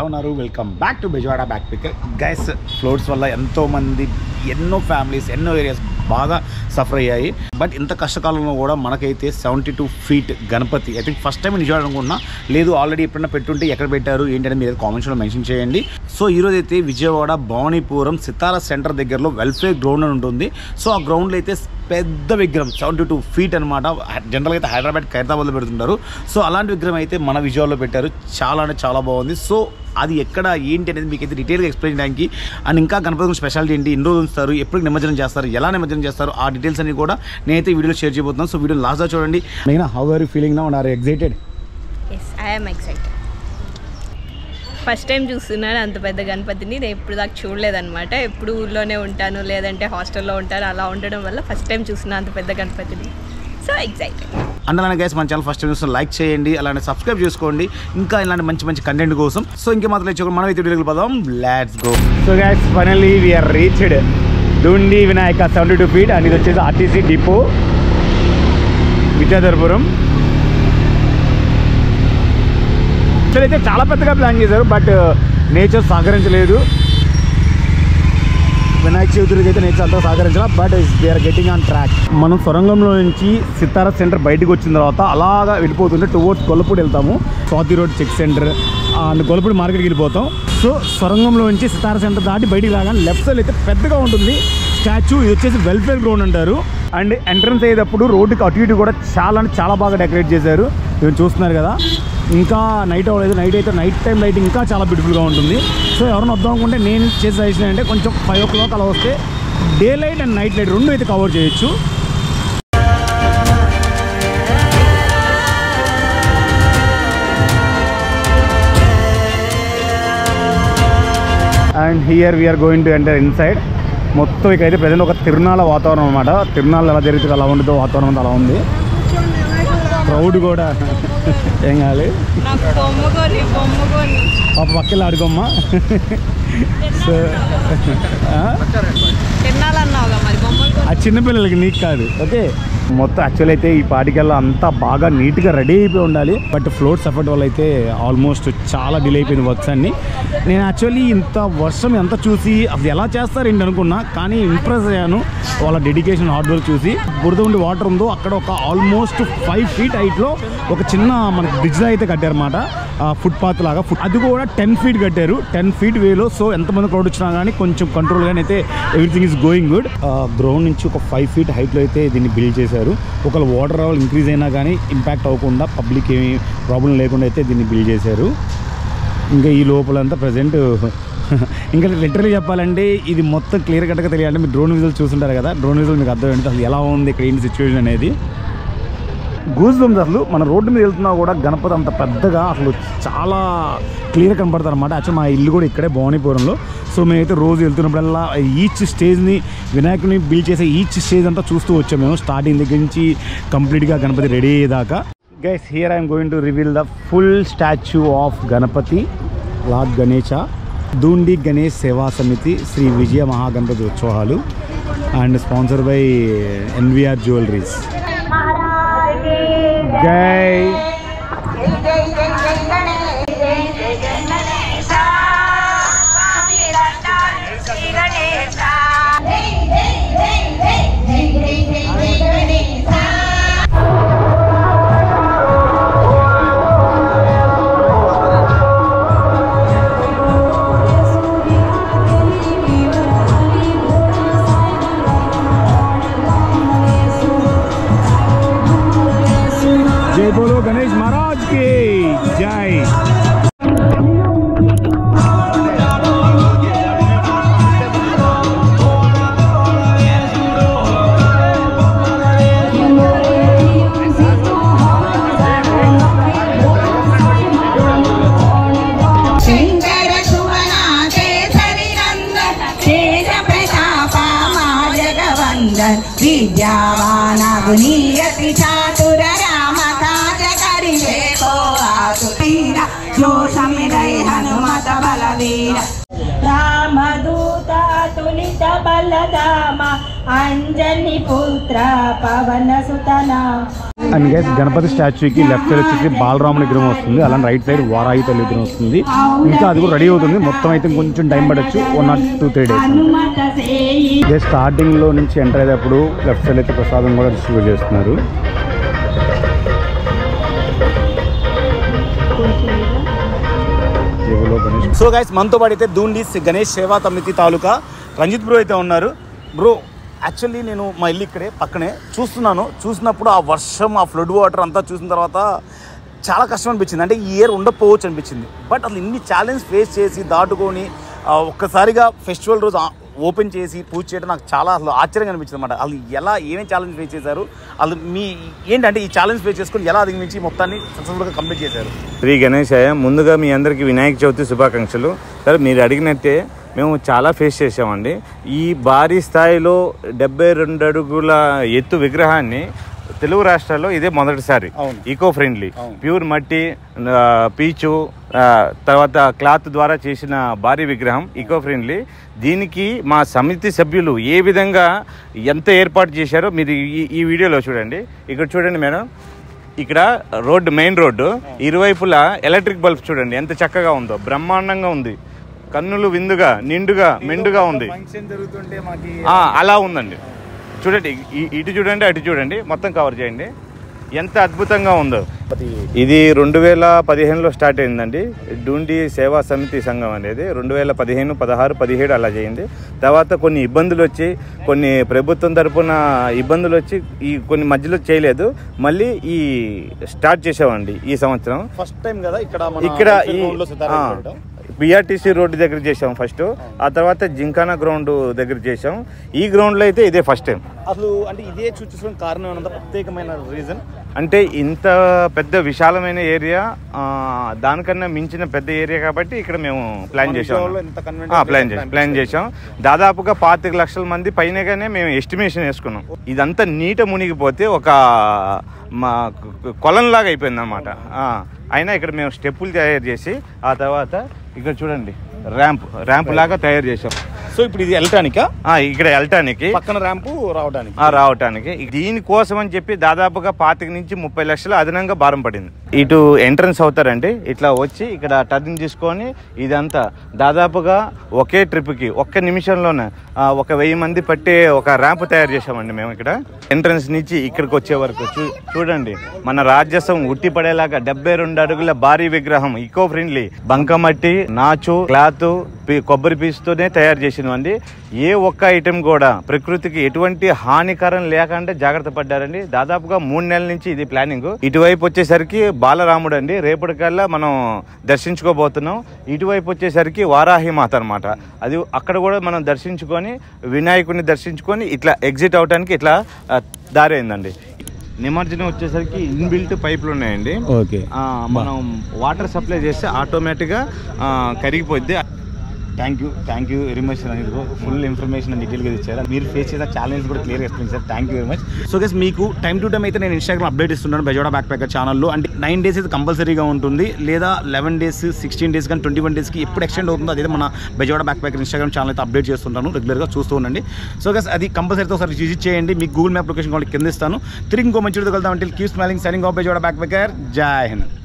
ఎలా ఉన్నారు? Welcome back to Bezawada backpacker. Guys, floods వల్ల ఎంతోమంది ఎన్నో ఫ్యామిలీస్ ఎన్నో ఏరియాస్ బాగా సఫర్ అయ్యాయి. బట్ ఇంత కష్టకాలంలో కూడా మనకైతే 72 feet Ganapati I think first time Vijayawada అనుకుంటున్నా, లేదు ఆల్రెడీ ఎప్పుడైనా పెట్టుంటే ఎక్కడ పెట్టారు ఏంటంటే మీరు కామెంట్స్లో మెన్షన్ చేయండి. సో ఈరోజు అయితే విజయవాడ భవానీపురం సితారా సెంటర్ దగ్గరలో వెల్ఫేర్ గ్రౌండ్ అని ఉంటుంది. సో ఆ గ్రౌండ్లో అయితే పెద్ద విగ్రహం 72 feet అనమాట. జనరల్గా అయితే హైదరాబాద్ ఖైరతాబాద్లో పెడుతుంటారు. సో అలాంటి విగ్రహం అయితే మన విజయవాడలో పెట్టారు. చాలా అంటే చాలా బాగుంది. సో అది ఎక్కడ ఏంటి అనేది మీకు అయితే డీటెయిల్గా ఎక్స్ప్లెయిన్ చేయడానికి, అండ్ ఇంకా గణపతి స్పెషాలిటీ ఏంటి, ఎన్ని రోజులు ఉంచుతారు, ఎప్పుడు నిమజ్జనం చేస్తారు, ఎలా నిమజ్జనం చేస్తారు, ఆ డీటెయిల్స్ అన్ని కూడా నేనైతే వీడియోలో షేర్ చేయబోతున్నాను. సో వీడియో లాస్ట్గా చూడండి. Main how are you feeling now and are excited? Yes, I am excited. First time చూస్తున్నాను అంత పెద్ద గణపతిని. నేను ఎప్పుడు దాకా చూడలేదన్నమాట. ఎప్పుడు ఊళ్ళోనే ఉంటాను, లేదంటే హాస్టల్లో ఉంటాను. అలా ఉండడం వల్ల ఫస్ట్ టైం చూస్తున్నాను అంత పెద్ద గణపతిని. So excited. అండ్ అలానే గైస్, మన ఛానల్ ఫస్ట్ టైం చూస్తే లైక్ చేయండి, అలానే సబ్స్క్రైబ్ చేసుకోండి ఇంకా ఇలాంటి మంచి మంచి కంటెంట్ కోసం. సో ఇంకే మాత్రం లేచుకోండి, మనం అయితే వీడియోకి పోదాం. Let's go. So guys, finally we are reached Dundi Vinayaka 72 feet. And ఇది వచ్చేసి ఆర్టీసీ డిపో విద్యాధరపురం. అయితే చాలా పెద్దగా ప్లాన్ చేశారు, బట్ నేచర్ సహకరించలేదు. వినాయక చవితికి అయితే నేచర్ అంతా సహకరించాల, but they are getting on track. మనం సొరంగంలో నుంచి సితారా సెంటర్ బయటకు వచ్చిన తర్వాత అలాగా వెళ్ళిపోతుంటే టువర్డ్స్ గొల్లపూడి వెళ్తాము. Swathi road check centre and Gollapudi మార్కెట్కి వెళ్ళిపోతాం. సో సొరంగంలో నుంచి సితారా సెంటర్ దాటి బయటికి రాగానే లెఫ్ట్ సైడ్ అయితే పెద్దగా ఉంటుంది స్టాచ్యూ. ఇది వచ్చేసి వెల్ఫేర్ గ్రౌండ్ అంటారు. అండ్ ఎంట్రన్స్ అయ్యేటప్పుడు రోడ్డుకి అటు ఇటు కూడా చాలా అంటే చాలా బాగా డెకరేట్ చేశారు. మీరు చూస్తున్నారు కదా. ఇంకా నైట్ అవ్వలేదు, నైట్ టైం లైటింగ్ ఇంకా చాలా బ్యూటిఫుల్గా ఉంటుంది. సో ఎవరైనా వద్దాం అనుకుంటే నేను చేసే సజెషన్ అంటే కొంచెం 5 o'clock అలా వస్తే day light and night light రెండు అయితే కవర్ చేయొచ్చు. And here we are going to enter inside. మొత్తం ఇకైతే ప్రజెంట్ ఒక తిరునాళ్ళ వాతావరణం అనమాట. తిరునాళ్ళు ఎలా జరుగుతుంది అలా ఉంటుందో వాతావరణం అంతా అలా ఉంది. క్రౌడ్ కూడా ఏం కావాలి పాప పక్కన ఆడుకోమ్మా. సో ఆ చిన్నపిల్లలకి నీకు కాదు, ఓకే. మొత్తం యాక్చువల్ అయితే ఈ పాటికల్లా అంతా బాగా నీట్గా రెడీ అయిపోయి ఉండాలి. బట్ ఫ్లోట్స్ ఎఫర్ట్ వల్ల అయితే ఆల్మోస్ట్ చాలా డిలే అయిపోయింది వర్క్స్ అన్ని. నేను యాక్చువల్లీ ఇంత వర్షం ఎంత చూసి అసలు ఎలా చేస్తారు ఏంటి అనుకున్నా, కానీ ఇంప్రెస్ అయ్యాను వాళ్ళ డెడికేషన్ హార్డ్ వర్క్ చూసి. బురద ఉండి వాటర్ ఉందో అక్కడ ఒక ఆల్మోస్ట్ 5 feet హైట్లో ఒక చిన్న మనకి బ్రిడ్జ్ అయితే కట్టారన్నమాట, ఫుట్పాత్ లాగా. అది కూడా 10 feet కట్టారు, 10 feet వేలో. సో ఎంతమంది క్రౌడ్ వచ్చినా కానీ కొంచెం కంట్రోల్ గానీ అయితే everything is going good. Ground నుంచి ఒక 5 feet హైట్లో అయితే దీన్ని బిల్డ్ చేశారు. ఒకవేళ వాటర్ లెవెల్ ఇంక్రీజ్ అయినా కానీ ఇంపాక్ట్ అవ్వకుండా, పబ్లిక్ ఏమి ప్రాబ్లం లేకుండా అయితే దీన్ని బిల్డ్ చేశారు. ఇంకా ఈ లోపలంతా ప్రజెంట్ ఇంకా లిటరలీ చెప్పాలంటే ఇది మొత్తం క్లియర్ కట్గా తెలియాలంటే మీరు డ్రోన్ విజువల్ చూస్తుంటారు కదా. డ్రోన్ విజువల్ మీకు అర్థమైంది అసలు ఎలా ఉంది ఇక్కడ ఏంటి సిచ్యువేషన్ అనేది. Goose bumps. అసలు మన రోడ్డు మీద వెళ్తున్నా కూడా గణపతి అంత పెద్దగా అసలు చాలా క్లియర్ కనపడతారు అనమాట. యాక్చువల్ మా ఇల్లు కూడా ఇక్కడే భవానీపురంలో. సో మేమైతే రోజు వెళ్తున్నప్పుడల్లా ఈచ్ స్టేజ్ని వినాయకుని బిల్డ్ చేసే ఈచ్ స్టేజ్ అంతా చూస్తూ వచ్చాం మేము, స్టార్టింగ్ దగ్గర నుంచి కంప్లీట్గా గణపతి రెడీ అయ్యేదాకా. Guys, here I'm going to reveal the full statue of Ganapati lord Ganesha, Dhoondi Ganesh Seva Samiti, Sri Vijaya Mahaganapati ఉత్సవాలు and sponsor by NVR jewelleries. జై बोलो गणेश महाराज की जय. विद्यावानागुनीयति चातुर राम काज करिवे को आतुर जो समिदय हनुमत बलवीर रामदूत तुलित बलधाम अंजनी पुत्र पवन सुतना అండ్ గైస్ గణపతి స్టాచ్యూకి లెఫ్ట్ సైడ్ వచ్చేసి బాలరాముల విగ్రహం వస్తుంది, అలానే రైట్ సైడ్ వారాహి తల్లి విగ్రహం వస్తుంది. ఇంకా అది కూడా రెడీ అవుతుంది. మొత్తం అయితే కొంచెం టైం పడచ్చు, 1 or 2-3 days. స్టార్టింగ్లో నుంచి ఎంటర్ అయ్యేటప్పుడు లెఫ్ట్ సైడ్ అయితే ప్రసాదం కూడా డిస్ట్రిబ్యూట్ చేస్తున్నారు. సో గైస్ మనతో పాటు అయితే దూండీస్ గణేష్ సేవా సమితి తాలూకా రంజిత్ బ్రో అయితే ఉన్నారు. బ్రో యాక్చువల్లీ నేను మా ఇల్లు ఇక్కడే పక్కనే చూసినప్పుడు ఆ వర్షం, ఆ ఫ్లడ్ వాటర్ అంతా చూసిన తర్వాత చాలా కష్టం అనిపించింది. అంటే ఈ ఇయర్ ఉండకపోవచ్చు అనిపించింది. బట్ అసలు ఇన్ని ఛాలెంజ్ ఫేస్ చేసి దాటుకొని ఒక్కసారిగా ఫెస్టివల్ రోజు ఓపెన్ చేసి పూజ చేయడం నాకు చాలా అసలు ఆశ్చర్యంగా అనిపించింది అనమాట. అసలు ఏమేమి ఛాలెంజ్ ఫేస్ చేశారు, అసలు ఏంటంటే ఈ ఛాలెంజ్ ఫేస్ చేసుకుని ఎలా అధిగమించి మొత్తాన్ని సక్సెస్ఫుల్గా కంప్లీట్ చేశారు? శ్రీ గణేశాయ, ముందుగా మీ అందరికీ వినాయక చవితి శుభాకాంక్షలు. సార్ మీరు అడిగినట్టే మేము చాలా ఫేస్ చేసామండి. ఈ భారీ స్థాయిలో 72 అడుగుల ఎత్తు విగ్రహాన్ని తెలుగు రాష్ట్రాల్లో ఇదే మొదటిసారి. ఈకో ఫ్రెండ్లీ, ప్యూర్ మట్టి, పీచు, తర్వాత క్లాత్ ద్వారా చేసిన భారీ విగ్రహం, ఈకో ఫ్రెండ్లీ. దీనికి మా సమితి సభ్యులు ఏ విధంగా ఎంత ఏర్పాటు చేశారో మీరు ఈ వీడియోలో చూడండి. ఇక్కడ చూడండి మేడం, ఇక్కడ మెయిన్ రోడ్డు ఇరువైపులా ఎలక్ట్రిక్ బల్బ్ చూడండి ఎంత చక్కగా ఉందో, బ్రహ్మాండంగా ఉంది. కన్నులు విందుగా నిండుగా మెండుగా ఉంది. అలా ఉందండి. చూడండి, ఇటు చూడండి అటు చూడండి, మొత్తం కవర్ చేయండి ఎంత అద్భుతంగా ఉందో. ఇది 2015లో స్టార్ట్ అయిందండి. డూండి సేవా సమితి సంఘం అనేది 2015, 16, 17 అలా చేయింది. తర్వాత కొన్ని ఇబ్బందులు వచ్చి, కొన్ని ప్రభుత్వం తరఫున ఇబ్బందులు వచ్చి కొన్ని మధ్యలో చేయలేదు. మళ్ళీ ఈ స్టార్ట్ చేసామండి ఈ సంవత్సరం. ఫస్ట్ టైం కదా ఇక్కడ బిఆర్టీసీ రోడ్డు దగ్గర చేసాం ఫస్ట్, ఆ తర్వాత జింకానా గ్రౌండ్ దగ్గర చేసాం. ఈ గ్రౌండ్లో అయితే ఇదే ఫస్ట్ టైం. అసలు అంటే ఇదే చూసుకోవడం కారణం ఏమన్నా ప్రత్యేకమైన రీజన్? అంటే ఇంత పెద్ద విశాలమైన ఏరియా, దానికన్నా మించిన పెద్ద ఏరియా కాబట్టి ఇక్కడ మేము ప్లాన్ చేసాం. దాదాపుగా 25 లక్షల మంది పైనగానే మేము ఎస్టిమేషన్ వేసుకున్నాం. ఇదంతా నీట మునిగిపోతే ఒక మా కొలంలాగా అయిపోయింది అనమాట. అయినా ఇక్కడ మేము స్టెప్పులు తయారు చేసి, ఆ తర్వాత ఇక్కడ చూడండి ర్యాంప్ లాగా తయారు చేసాం. సో ఇప్పుడు ఇది వెళ్ళటానికా? ఇక్కడ వెళ్ళటానికి, పక్కన ర్యాంపు రావటానికి. దీనికోసం అని చెప్పి దాదాపుగా 25 నుంచి 30 లక్షలు అదనంగా భారం పడింది. ఇటు ఎంట్రన్స్ అవుతారండి, ఇట్లా వచ్చి ఇక్కడ టర్నింగ్ తీసుకొని ఇదంతా దాదాపుగా ఒకే ట్రిప్కి 1 నిమిషంలోనే 1000 మంది పట్టే ఒక ర్యాంప్ తయారు చేసామండి మేము. ఇక్కడ ఎంట్రన్స్ నుంచి ఇక్కడికి వచ్చే వరకు చూడండి, మన రాజ్యసం ఉట్టి పడేలాగా 72 అడుగుల భారీ విగ్రహం, ఈకో ఫ్రెండ్లీ, బంకమట్టి, నాచు, క్లాత్, కొబ్బరి పీసుతోనే తయారు చేసినవండి. ఏ ఒక్క ఐటెం కూడా ప్రకృతికి ఎటువంటి హానికరం లేకుండా జాగ్రత్త పడ్డారండి. దాదాపుగా 3 నెలల నుంచి ఇది ప్లానింగ్. ఇటువైపు వచ్చేసరికి బాలరాముడు అండి, రేపటికల్లా మనం దర్శించుకోబోతున్నాం. ఇటువైపు వచ్చేసరికి వారాహి మాత అనమాట. అది అక్కడ కూడా మనం దర్శించుకొని వినాయకుడిని దర్శించుకొని ఇట్లా ఎగ్జిట్ అవడానికి ఇట్లా దారి అయిందండి. నిమజ్జనం వచ్చేసరికి ఇన్బిల్ట్ పైపులు ఉన్నాయండి. ఓకే, మనం వాటర్ సప్లై చేస్తే ఆటోమేటిక్గా కరిగిపోద్ది. Thank you very much Ranjith bro. Full information డీటెయిల్గా ఇచ్చారు. మీరు ఫేస్ చేసిన ఛాలెంజ్ కూడా క్లియర్గా ఎక్స్ప్లెయిన్ చేశారు. Thank you very much. So guys మీకు టైం టు టైం అయితే నేను ఇన్స్టాగ్రామ్ అప్డేట్ ఇస్తున్నాను బెజవాడ బ్యాక్ ప్యాకర్ ఛానల్లో. అంటే 9 days అయితే కంపల్సరీగా ఉంటుంది, లేదా 11 days, 16 days కానీ 21 daysకి ఎప్పుడు ఎక్స్టెండ్ అవుతుందో అదే మన Bezawada back packer Instagram channel అయితే అప్డేట్ చేస్తుంటాను, రెగ్యులర్గా చూస్తూ ఉండండి. సో గైస్ అది కంపల్సరీతో ఒకసారి విజిట్ చేయండి. మీకు గూగుల్ మ్యాప్ లొకేషన్ వాళ్ళకి కింద ఇస్తాను. తిరిగి ఇంకో మంచి వెళ్తాం. అంటే keep smiling, signing off Bezawada back packer. జై హింద్.